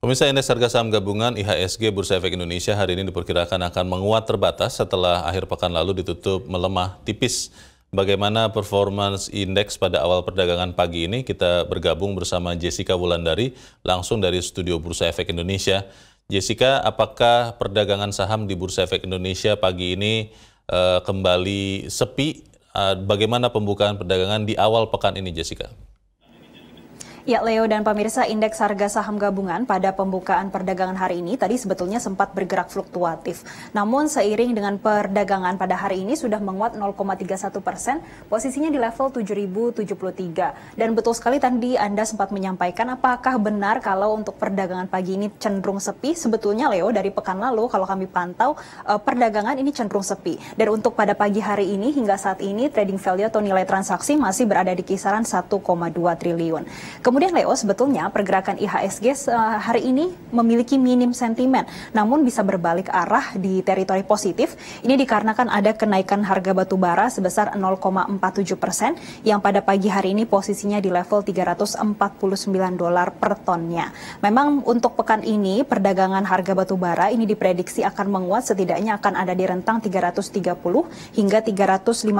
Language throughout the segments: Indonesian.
Pemirsa, indeks harga saham gabungan IHSG Bursa Efek Indonesia hari ini diperkirakan akan menguat terbatas setelah akhir pekan lalu ditutup melemah tipis. Bagaimana performance indeks pada awal perdagangan pagi ini? Kita bergabung bersama Jessica Wulandari langsung dari studio Bursa Efek Indonesia. Jessica, apakah perdagangan saham di Bursa Efek Indonesia pagi ini kembali sepi? Bagaimana pembukaan perdagangan di awal pekan ini, Jessica? Ya, Leo dan pemirsa, indeks harga saham gabungan pada pembukaan perdagangan hari ini tadi sebetulnya sempat bergerak fluktuatif. Namun seiring dengan perdagangan pada hari ini sudah menguat 0,31%, posisinya di level 7.073. Dan betul sekali tadi Anda sempat menyampaikan apakah benar kalau untuk perdagangan pagi ini cenderung sepi? Sebetulnya Leo, dari pekan lalu kalau kami pantau perdagangan ini cenderung sepi. Dan untuk pada pagi hari ini hingga saat ini trading value atau nilai transaksi masih berada di kisaran 1,2 triliun. Kemudian Leo, sebetulnya pergerakan IHSG hari ini memiliki minim sentimen, namun bisa berbalik arah di teritori positif. Ini dikarenakan ada kenaikan harga batu bara sebesar 0,47% yang pada pagi hari ini posisinya di level $349 per tonnya. Memang untuk pekan ini perdagangan harga batu bara ini diprediksi akan menguat, setidaknya akan ada di rentang 330 hingga $350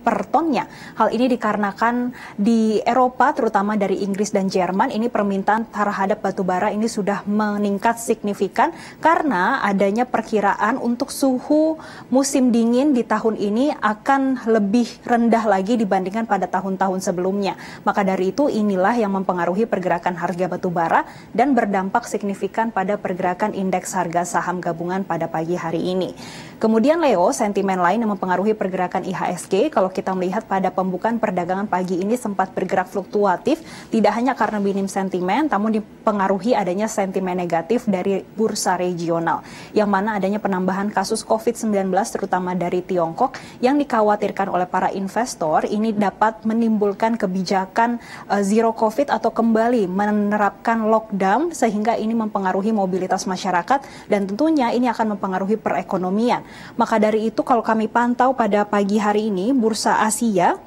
per tonnya. Hal ini dikarenakan di Eropa terutama dari Inggris dan Jerman ini permintaan terhadap batu bara ini sudah meningkat signifikan karena adanya perkiraan untuk suhu musim dingin di tahun ini akan lebih rendah lagi dibandingkan pada tahun-tahun sebelumnya. Maka dari itu inilah yang mempengaruhi pergerakan harga batu bara dan berdampak signifikan pada pergerakan indeks harga saham gabungan pada pagi hari ini. Kemudian Leo, sentimen lain yang mempengaruhi pergerakan IHSG kalau kita melihat pada pembukaan perdagangan pagi ini sempat bergerak fluktuatif, tidak hanya karena minim sentimen, namun dipengaruhi adanya sentimen negatif dari bursa regional, yang mana adanya penambahan kasus COVID-19 terutama dari Tiongkok yang dikhawatirkan oleh para investor ini dapat menimbulkan kebijakan zero COVID atau kembali menerapkan lockdown sehingga ini mempengaruhi mobilitas masyarakat dan tentunya ini akan mempengaruhi perekonomian. Maka dari itu kalau kami pantau pada pagi hari ini bursa Asia,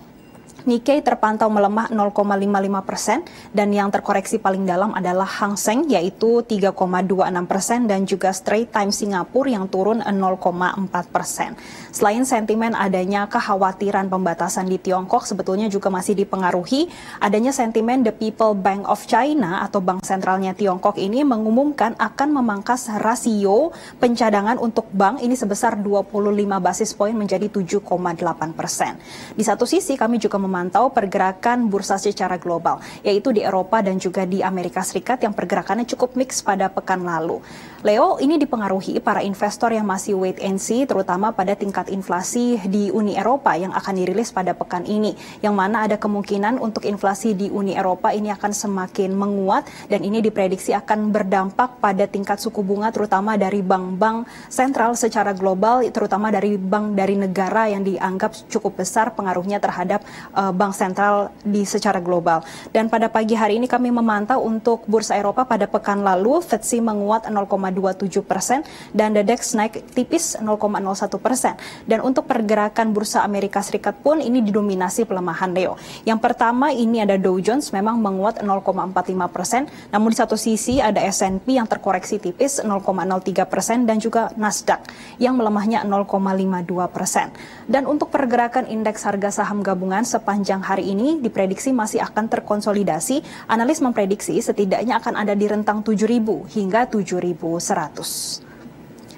Nikkei terpantau melemah 0,55% dan yang terkoreksi paling dalam adalah Hang Seng yaitu 3,26% dan juga Straits Times Singapura yang turun 0,4%. Selain sentimen adanya kekhawatiran pembatasan di Tiongkok sebetulnya juga masih dipengaruhi adanya sentimen The People Bank of China atau bank sentralnya Tiongkok ini mengumumkan akan memangkas rasio pencadangan untuk bank ini sebesar 25 basis poin menjadi 7,8%. Di satu sisi kami juga memantau pergerakan bursa secara global, yaitu di Eropa dan juga di Amerika Serikat yang pergerakannya cukup mix pada pekan lalu. Leo, ini dipengaruhi para investor yang masih wait and see, terutama pada tingkat inflasi di Uni Eropa yang akan dirilis pada pekan ini, yang mana ada kemungkinan untuk inflasi di Uni Eropa ini akan semakin menguat dan ini diprediksi akan berdampak pada tingkat suku bunga terutama dari bank-bank sentral secara global, terutama dari bank dari negara yang dianggap cukup besar pengaruhnya terhadap bank sentral di secara global. Dan pada pagi hari ini kami memantau untuk bursa Eropa pada pekan lalu FTSE menguat 0,27% dan The DAX naik tipis 0,01%. Dan untuk pergerakan bursa Amerika Serikat pun ini didominasi pelemahan Leo. Yang pertama ini ada Dow Jones memang menguat 0,45%, namun di satu sisi ada S&P yang terkoreksi tipis 0,03% dan juga Nasdaq yang melemahnya 0,52%. Dan untuk pergerakan indeks harga saham gabungan sepanjang hari ini diprediksi masih akan terkonsolidasi. Analis memprediksi setidaknya akan ada di rentang 7.000 hingga 7.100.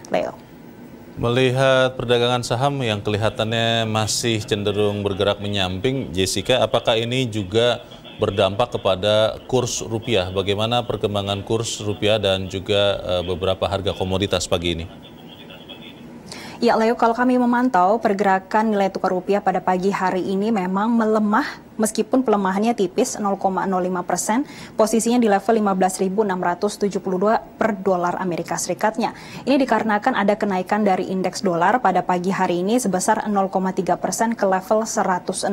Leo. Melihat perdagangan saham yang kelihatannya masih cenderung bergerak menyamping, Jessica, apakah ini juga berdampak kepada kurs rupiah? Bagaimana perkembangan kurs rupiah dan juga beberapa harga komoditas pagi ini? Ya Leo, kalau kami memantau pergerakan nilai tukar rupiah pada pagi hari ini memang melemah meskipun pelemahannya tipis 0,05%, posisinya di level 15.672 per dolar Amerika Serikatnya. Ini dikarenakan ada kenaikan dari indeks dolar pada pagi hari ini sebesar 0,3% ke level 106.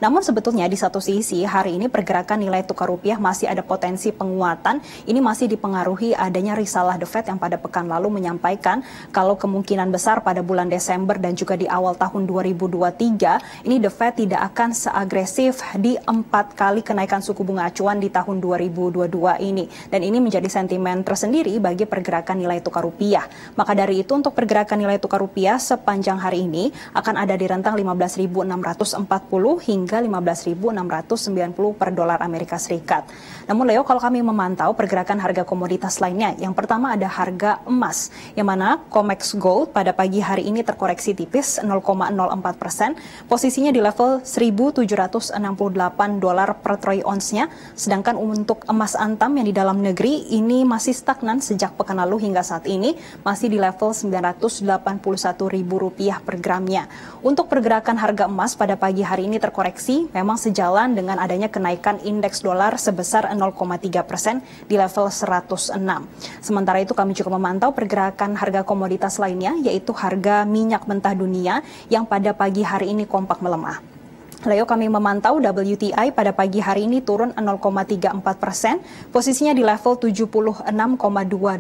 Namun sebetulnya di satu sisi hari ini pergerakan nilai tukar rupiah masih ada potensi penguatan. Ini masih dipengaruhi adanya risalah The Fed yang pada pekan lalu menyampaikan kalau kemungkinan besar pada bulan Desember dan juga di awal tahun 2023 ini The Fed tidak akan seagresif kumulatif di 4 kali kenaikan suku bunga acuan di tahun 2022 ini. Dan ini menjadi sentimen tersendiri bagi pergerakan nilai tukar rupiah. Maka dari itu untuk pergerakan nilai tukar rupiah sepanjang hari ini akan ada di rentang 15.640 hingga 15.690 per dolar Amerika Serikat. Namun Leo, kalau kami memantau pergerakan harga komoditas lainnya, yang pertama ada harga emas, yang mana COMEX Gold pada pagi hari ini terkoreksi tipis 0,04%, posisinya di level 1.768 dolar per troy ounce-nya, sedangkan untuk emas antam yang di dalam negeri ini masih stagnan sejak pekan lalu hingga saat ini, masih di level Rp981.000 per gramnya. Untuk pergerakan harga emas pada pagi hari ini terkoreksi, memang sejalan dengan adanya kenaikan indeks dolar sebesar 0,3% di level 106. Sementara itu kami juga memantau pergerakan harga komoditas lainnya, yaitu harga minyak mentah dunia yang pada pagi hari ini kompak melemah. Leo, kami memantau WTI pada pagi hari ini turun 0,34%, posisinya di level 76,2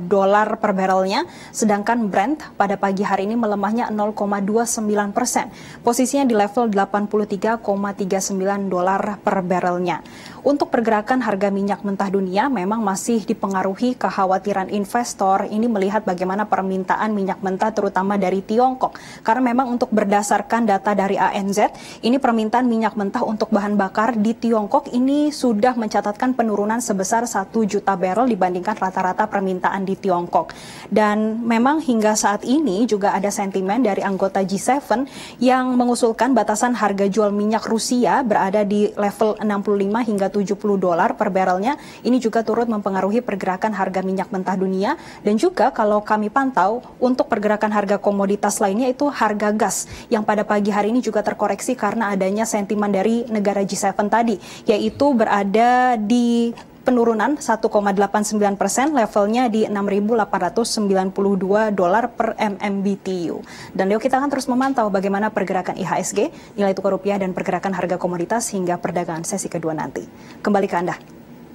dolar per barrelnya, sedangkan Brent pada pagi hari ini melemahnya 0,29%, posisinya di level 83,39 dolar per barrelnya. Untuk pergerakan harga minyak mentah dunia memang masih dipengaruhi kekhawatiran investor ini melihat bagaimana permintaan minyak mentah terutama dari Tiongkok. Karena memang untuk berdasarkan data dari ANZ, ini permintaan minyak mentah untuk bahan bakar di Tiongkok ini sudah mencatatkan penurunan sebesar 1 juta barrel dibandingkan rata-rata permintaan di Tiongkok. Dan memang hingga saat ini juga ada sentimen dari anggota G7 yang mengusulkan batasan harga jual minyak Rusia berada di level 65 hingga 70 dolar per barrelnya. Ini juga turut mempengaruhi pergerakan harga minyak mentah dunia. Dan juga kalau kami pantau untuk pergerakan harga komoditas lainnya itu harga gas yang pada pagi hari ini juga terkoreksi karena adanya sentimen dari negara G7 tadi, yaitu berada di penurunan 1,89%, levelnya di 6.892 dolar per MMBTU. Dan Leo, kita akan terus memantau bagaimana pergerakan IHSG, nilai tukar rupiah dan pergerakan harga komoditas hingga perdagangan sesi kedua nanti. Kembali ke Anda.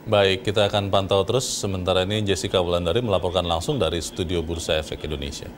Baik, kita akan pantau terus. Sementara ini Jessica Wulandari melaporkan langsung dari studio Bursa Efek Indonesia.